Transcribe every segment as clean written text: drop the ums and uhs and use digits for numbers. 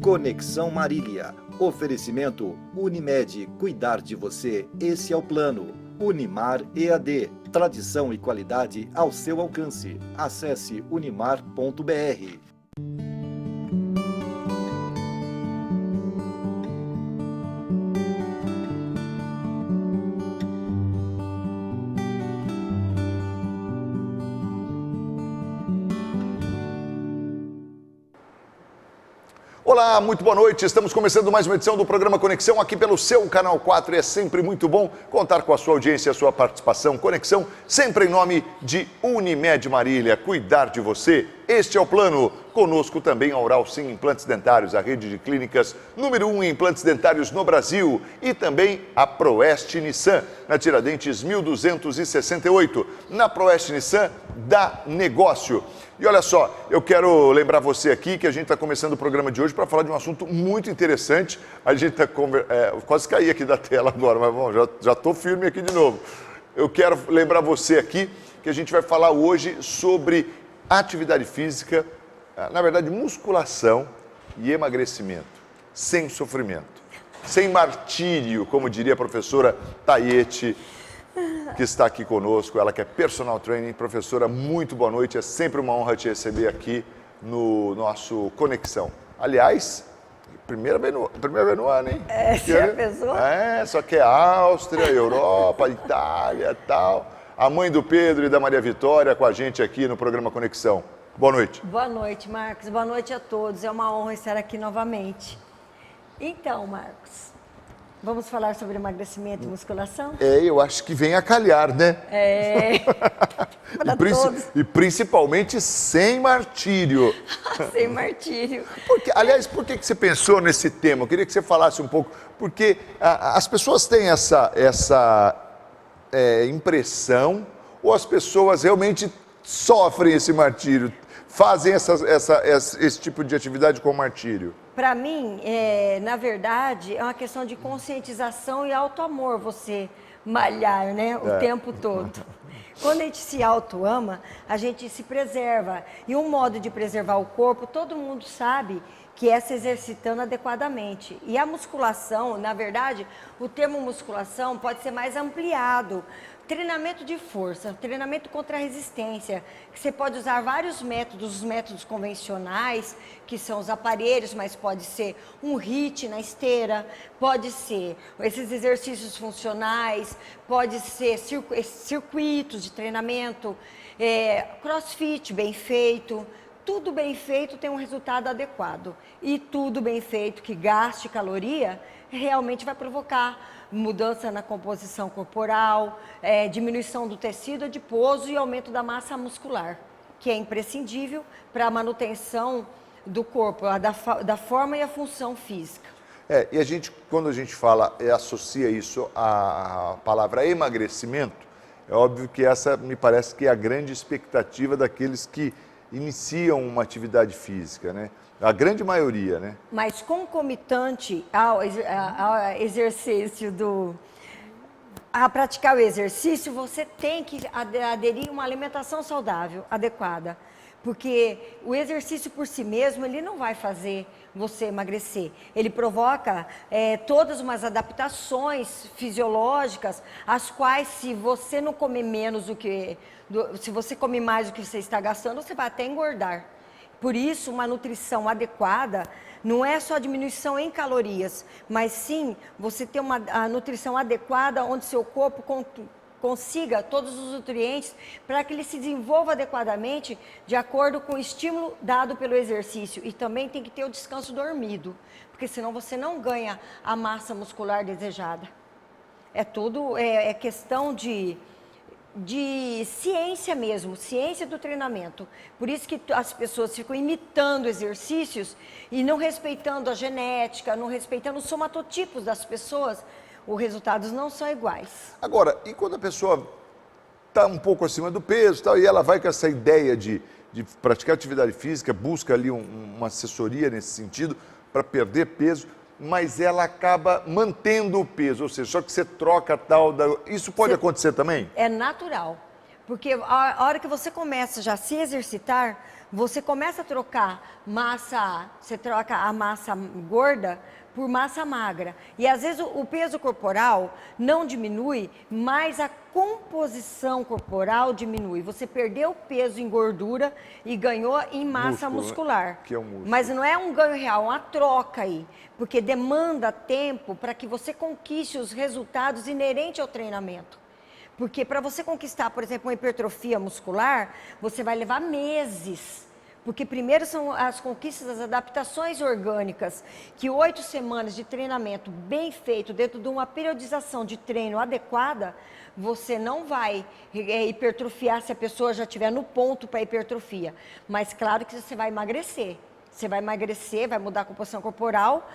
Conexão Marília. Oferecimento Unimed. Cuidar de você, esse é o plano. Unimar EAD. Tradição e qualidade ao seu alcance. Acesse unimar.br. Olá, muito boa noite. Estamos começando mais uma edição do programa Conexão aqui pelo seu Canal 4 e é sempre muito bom contar com a sua audiência e a sua participação. Conexão sempre em nome de Unimed Marília. Cuidar de você, este é o plano. Conosco também a Oral Sim Implantes Dentários, a rede de clínicas número 1 em implantes dentários no Brasil. E também a Proeste Nissan, na Tiradentes 1268. Na Proeste Nissan, dá negócio. E olha só, eu quero lembrar você aqui que a gente está começando o programa de hoje para falar de um assunto muito interessante. A gente está quase caí aqui da tela agora, mas bom, já estou firme aqui de novo. Eu quero lembrar você aqui que a gente vai falar hoje sobre atividade física, na verdade musculação e emagrecimento, sem sofrimento, sem martírio, como diria a professora Tayete, que está aqui conosco, ela que é personal training. Professora, muito boa noite, é sempre uma honra te receber aqui no nosso Conexão. Aliás, primeira vez no ano, hein? Você já pensou? Só que é Áustria, Europa, Itália e tal. A mãe do Pedro e da Maria Vitória com a gente aqui no programa Conexão. Boa noite. Boa noite, Marcos. Boa noite a todos. É uma honra estar aqui novamente. Então, Marcos, vamos falar sobre emagrecimento e musculação? Eu acho que vem a calhar, né? Para todos. E principalmente sem martírio. Sem martírio. Aliás, por que você pensou nesse tema? Eu queria que você falasse um pouco, porque as pessoas têm essa impressão, ou as pessoas realmente sofrem esse martírio, fazem esse tipo de atividade com martírio? Para mim, na verdade, é uma questão de conscientização e auto-amor você malhar, né, o tempo todo. Quando a gente se auto-ama, a gente se preserva. E um modo de preservar o corpo, todo mundo sabe que é se exercitando adequadamente. E a musculação, na verdade, o termo musculação pode ser mais ampliado. Treinamento de força, treinamento contra a resistência, que você pode usar vários métodos, os métodos convencionais, que são os aparelhos, mas pode ser um HIIT na esteira, pode ser esses exercícios funcionais, pode ser circuitos de treinamento, crossfit bem feito. Tudo bem feito tem um resultado adequado. E tudo bem feito que gaste caloria realmente vai provocar mudança na composição corporal, diminuição do tecido adiposo e aumento da massa muscular, que é imprescindível para a manutenção do corpo, da forma e a função física. E quando a gente fala e associa isso à palavra emagrecimento, é óbvio que essa me parece que é a grande expectativa daqueles que iniciam uma atividade física, né? A grande maioria, né? Mas concomitante ao exercício a praticar o exercício, você tem que aderir a uma alimentação saudável, adequada. Porque o exercício por si mesmo, ele não vai fazer você emagrecer. Ele provoca todas umas adaptações fisiológicas, as quais, se você não comer menos se você comer mais do que você está gastando, você vai até engordar. Por isso, uma nutrição adequada não é só a diminuição em calorias, mas sim você ter a nutrição adequada onde seu corpo consiga todos os nutrientes para que ele se desenvolva adequadamente de acordo com o estímulo dado pelo exercício. E também tem que ter o descanso dormido, porque senão você não ganha a massa muscular desejada. É questão de ciência mesmo, ciência do treinamento. Por isso que as pessoas ficam imitando exercícios e não respeitando a genética, não respeitando os somatotipos das pessoas, os resultados não são iguais. Agora, e quando a pessoa está um pouco acima do peso e ela vai com essa ideia de praticar atividade física, busca ali uma assessoria nesse sentido para perder peso, mas ela acaba mantendo o peso, ou seja, só que você troca Isso pode acontecer também? É natural, porque a hora que você começa já a se exercitar, você começa a trocar massa, você troca a massa gorda por massa magra. E às vezes o peso corporal não diminui, mas a composição corporal diminui. Você perdeu peso em gordura e ganhou em massa muscular. Que é o músculo. Mas não é um ganho real, é uma troca aí. Porque demanda tempo para que você conquiste os resultados inerentes ao treinamento. Porque para você conquistar, por exemplo, uma hipertrofia muscular, você vai levar meses. Porque primeiro são as conquistas, as adaptações orgânicas, que 8 semanas de treinamento bem feito, dentro de uma periodização de treino adequada, você não vai hipertrofiar se a pessoa já estiver no ponto para hipertrofia. Mas claro que você vai emagrecer. Você vai emagrecer, vai mudar a composição corporal.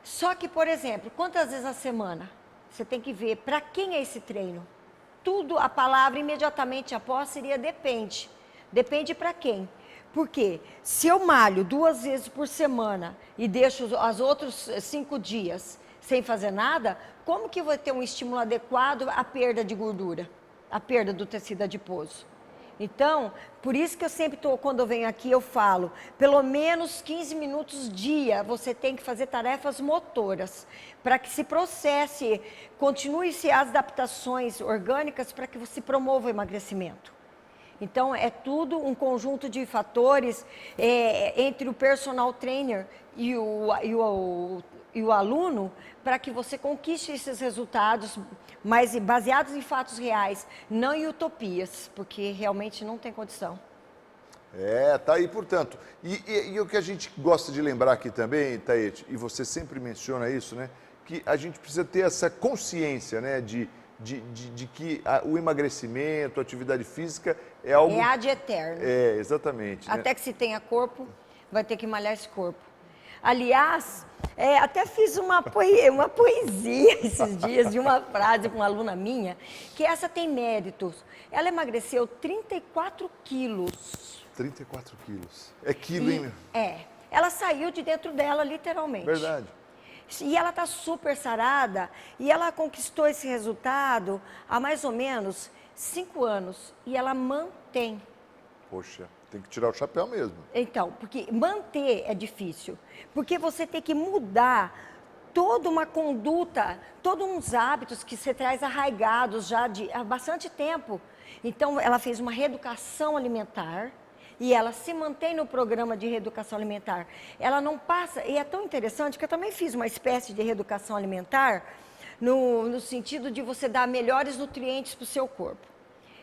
Só que, por exemplo, quantas vezes na semana? Você tem que ver para quem é esse treino. Tudo, a palavra imediatamente após seria depende. Depende para quem? Porque se eu malho 2 vezes por semana e deixo os outros 5 dias sem fazer nada, como que eu vou ter um estímulo adequado à perda de gordura, à perda do tecido adiposo? Então, por isso que eu sempre quando eu venho aqui, eu falo, pelo menos 15 minutos dia, você tem que fazer tarefas motoras, para que se processe, continue-se as adaptações orgânicas para que você promova o emagrecimento. Então, é tudo um conjunto de fatores entre o personal trainer e o aluno para que você conquiste esses resultados, mas baseados em fatos reais, não em utopias, porque realmente não tem condição. Tá aí, portanto. E o que a gente gosta de lembrar aqui também, Taete, e você sempre menciona isso, né? Que a gente precisa ter essa consciência, né? De que o emagrecimento, a atividade física é algo... É ad eterno. Exatamente. Até né? que se tenha corpo, vai ter que malhar esse corpo. Aliás, até fiz uma poesia esses dias de uma frase para uma aluna minha, que essa tem méritos. Ela emagreceu 34 quilos. 34 quilos. É quilo, hein? Ela saiu de dentro dela, literalmente. Verdade. E ela está super sarada e ela conquistou esse resultado há mais ou menos 5 anos e ela mantém. Poxa, tem que tirar o chapéu mesmo. Então, porque manter é difícil, porque você tem que mudar toda uma conduta, todos uns hábitos que você traz arraigados já há bastante tempo. Então, ela fez uma reeducação alimentar. E ela se mantém no programa de reeducação alimentar. Ela não passa, e é tão interessante que eu também fiz uma espécie de reeducação alimentar no sentido de você dar melhores nutrientes para o seu corpo.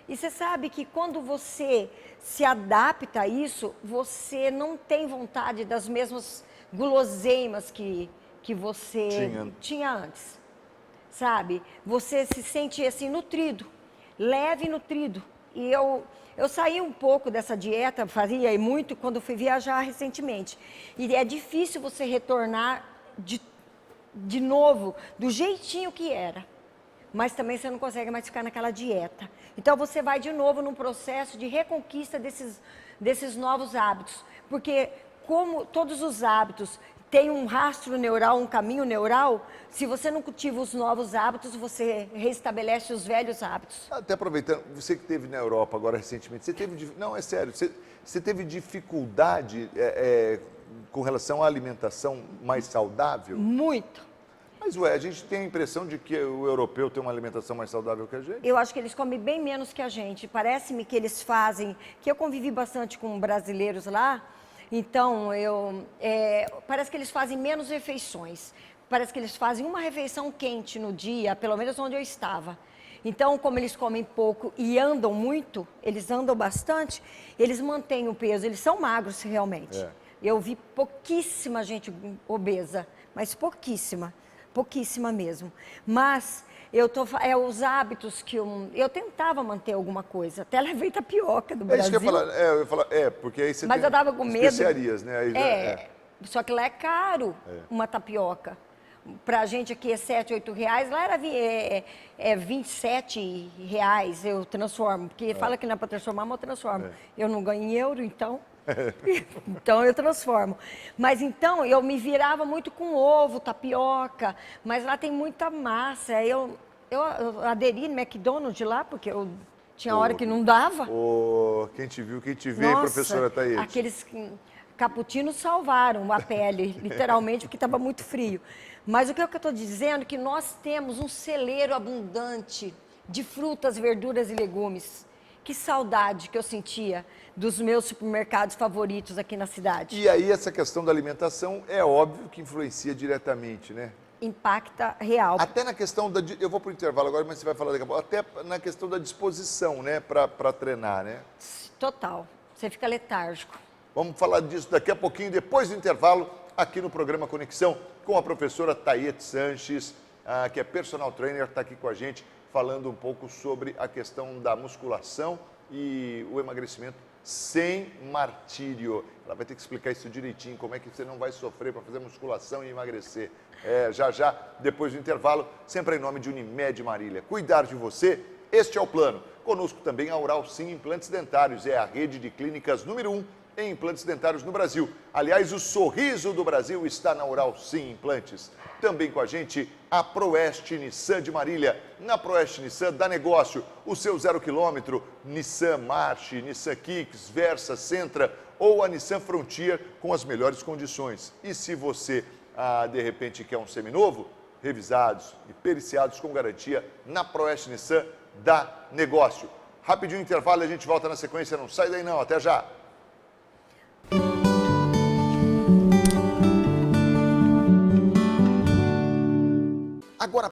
E você sabe que quando você se adapta a isso, você não tem vontade das mesmas guloseimas que você tinha antes. Sabe? Você se sente assim nutrido, leve e nutrido. E eu saí um pouco dessa dieta, fazia muito quando fui viajar recentemente. E é difícil você retornar de novo, do jeitinho que era. Mas também você não consegue mais ficar naquela dieta. Então você vai de novo num processo de reconquista desses novos hábitos. Porque como todos os hábitos têm um rastro neural, um caminho neural, se você não cultiva os novos hábitos, você restabelece os velhos hábitos. Até aproveitando, você que esteve na Europa agora recentemente, você teve... Não, é sério, você teve dificuldade com relação à alimentação mais saudável? Muito. Mas, a gente tem a impressão de que o europeu tem uma alimentação mais saudável que a gente? Eu acho que eles comem bem menos que a gente. Parece-me que eles fazem... Que eu convivi bastante com brasileiros lá, então parece que eles fazem menos refeições. Parece que eles fazem uma refeição quente no dia, pelo menos onde eu estava. Então, como eles comem pouco e andam muito, eles andam bastante, eles mantêm o peso, eles são magros realmente. Eu vi pouquíssima gente obesa, mas pouquíssima. Pouquíssima mesmo. Mas os hábitos que eu tentava manter alguma coisa. Até levei tapioca do Brasil. É isso que eu ia falar. Porque aí você mas tem eu tava com medo. especiarias, né? Aí só que lá é caro uma tapioca. Pra gente aqui é 7, 8 reais, lá era 27 reais eu transformo. Porque fala que não é para transformar, mas eu transformo. Eu não ganho em euro, então... Então eu transformo. Mas então eu me virava muito com ovo, tapioca, mas lá tem muita massa. Eu aderi no McDonald's lá, porque eu Tinha hora que não dava. Quem te viu, quem te vê, Nossa, professora Thaís. Aqueles cappuccinos salvaram a pele, literalmente, porque estava muito frio. Mas o que eu estou dizendo é que nós temos um celeiro abundante de frutas, verduras e legumes. Que saudade que eu sentia dos meus supermercados favoritos aqui na cidade. E aí essa questão da alimentação é óbvio que influencia diretamente, né? Impacta real. Até na questão da... Eu vou para o intervalo agora, mas você vai falar daqui a pouco. Até na questão da disposição, né? Para treinar, né? Total. Você fica letárgico. Vamos falar disso daqui a pouquinho, depois do intervalo, aqui no programa Conexão, com a professora Thaís Sanches, que é personal trainer, está aqui com a gente, falando um pouco sobre a questão da musculação e o emagrecimento sem martírio. Ela vai ter que explicar isso direitinho, como é que você não vai sofrer para fazer musculação e emagrecer. Já, depois do intervalo, sempre em nome de Unimed Marília. Cuidar de você, este é o plano. Conosco também a Oral Sim Implantes Dentários, é a rede de clínicas número 1 em implantes dentários no Brasil. Aliás, o sorriso do Brasil está na Oral Sim Implantes. Também com a gente, a Proeste Nissan de Marília. Na Proeste Nissan dá negócio. O seu 0 km, Nissan March, Nissan Kicks, Versa, Sentra ou a Nissan Frontier com as melhores condições. E se você, de repente, quer um seminovo, revisados e periciados com garantia, na Proeste Nissan dá negócio. Rapidinho intervalo e a gente volta na sequência. Não sai daí não, até já. Agora